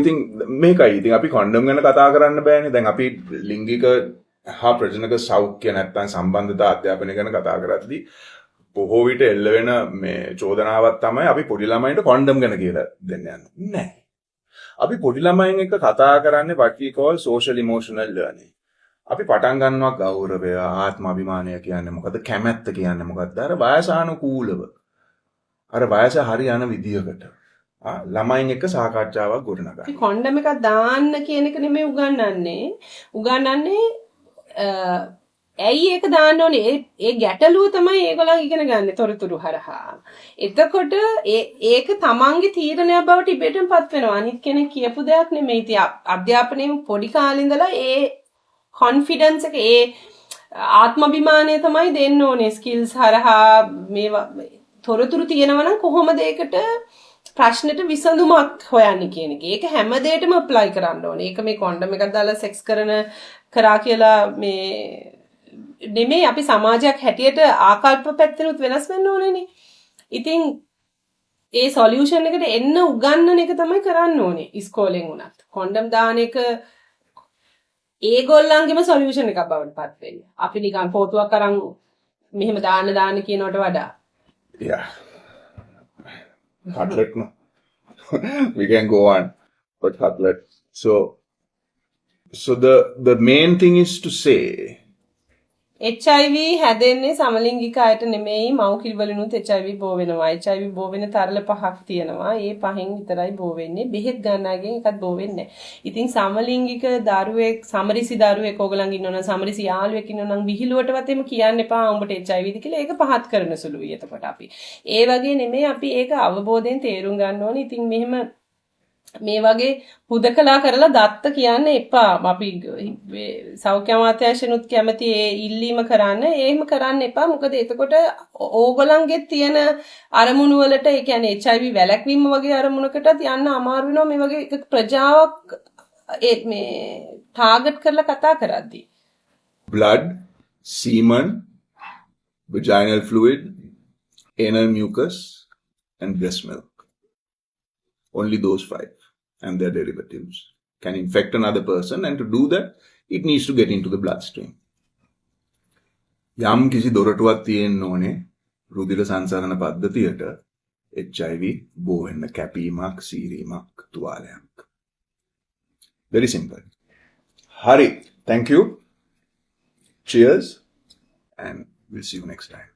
ඉතින් මේකයි. ඉතින් අපි කොන්ඩම් ගැන කතා කරන්න බෑනේ. දැන් අපි ලිංගික හා ප්‍රජනක සෞඛ්‍ය නැත්නම් සම්බන්ධතා අධ්‍යාපනය ගැන කතා කරද්දී බොහෝ විට එල්ල වෙන මේ චෝදනාවක් තමයි අපි පොඩි ළමයින්ට කොන්ඩම් ගැන කියලා දෙන්න යන්නේ. නෑ. අපි පොඩි ළමයින් එක්ක කතා කරන්නේ what we call social emotional learning. අපි පටන් ගන්නවා ගෞරවය, ආත්ම අභිමානය කියන්නේ මොකද්ද? කැමැත්ත කියන්නේ මොකද්ද? අර වයසානුකූලව. අර වයස හරි යන විදියකට. ළමයින් එක්ක සාකච්ඡාවක් ගොඩනගන්න. කොන්ඩම් එකක් දාන්න කියන එක නෙමෙයි උගන්වන්නේ. උගන්වන්නේ ඇයි ඒක දාන්න ඕනේ? ඒ ගැටලුව තමයි ඒගොල්ලෝ ඉගෙන ගන්න තොරතුරු හරහා. එතකොට ඒක තමන්ගේ තීරණයක් බවට ඉබේටමපත් වෙනවා. අනිත් කෙනෙක් කියපු දෙයක් නෙමෙයි. ඉතින් අධ්‍යාපනයේ පොඩි කාලේ ඉඳලා ඒ කොන්ෆිඩන්ස් එක ඒ ආත්මාභිමානය තමයි දෙන්න ඕනේ. ස්කිල්ස් හරහා මේවා තොරතුරු තියෙනවා නම් කොහොමද ඒකට ප්‍රශ්නෙට විසඳුමක් හොයන්නේ කියන එක. ඒක හැම දෙයකටම ඇප්ලයි කරන්න ඕනේ. ඒක මේ කොන්ඩම් එකක් දාලා සෙක්ස් කරා කියලා මේ නෙමෙයි අපි සමාජයක් හැටියට ආකල්ප පැත්තෙනුත් වෙනස් වෙන්න ඕනේනේ. ඉතින් ඒ සොලියුෂන් එකට එන්න උගන්නන එක තමයි කරන්න ඕනේ ඉස්කෝලෙන් උනත්. කොන්ඩම් දාන එක ඒගොල්ලන්ගේම සොලියුෂන් එකක් බවට පත් වෙන්නේ. අපි නිකන් පොතුවක් අරන් මෙහෙම දාන්න කියනවට වඩා. Yeah. Cutlet, no? We can go on. But cutlet. So the main thing is to say HIV හැදෙන්නේ සමලිංගික අයට නෙමෙයි මව් කිරිවලිනුත් HIV බෝ වෙනවා. HIV බෝ වෙන තරල 5ක් තියෙනවා. ඒ 5න් විතරයි බෝ වෙන්නේ. බෙහෙත් ගන්නගෙන් එකක් බෝ වෙන්නේ නැහැ. ඉතින් සමලිංගික දරුවෙක් සමරිසි දරුවෙක් ඕගලන් ඉන්නවනම් සමරිසි යාළුවෙක් ඉන්නවනම් විහිළුවටවත් එම කියන්න එපා උඹට HIVද කියලා. ඒක පහත් කරන සුළුයි එතකොට අපි. ඒ වගේ නෙමෙයි අපි ඒක අවබෝධයෙන් තේරුම් ගන්න ඕනේ. ඉතින් මෙහෙම මේ වගේ හුදකලා කරලා දත්ත කියන්න එපා. අපි සෞඛ්‍ය අමාත්‍යාංශනුත් කැමති ඒ ඉල්ලීම කරන්න. එහෙම කරන්න එපා. මොකද එතකොට ඕගොල්ලන්ගේ තියෙන අරමුණු වලට ඒ කියන්නේ HIV වැළැක්වීම වගේ අරමුණකටත් යන්න අමාරු වෙනවා මේ වගේ එක ප්‍රජාවක් මේ ටාගට් කරලා කතා කරද්දී. blood, semen, vaginal fluid, anal mucus and breast milk. Only those 5 and their derivatives can infect another person, and to do that it needs to get into the bloodstream. යම් කිසි දොරටුවක් තියෙන්න ඕනේ රුධිර සංසරණ පද්ධතියට HIV බෝ වෙන්න කැපීමක්, සීරීමක්, තුවාලයක්. Very simple. Hari, thank you. Cheers, and we'll see you next time.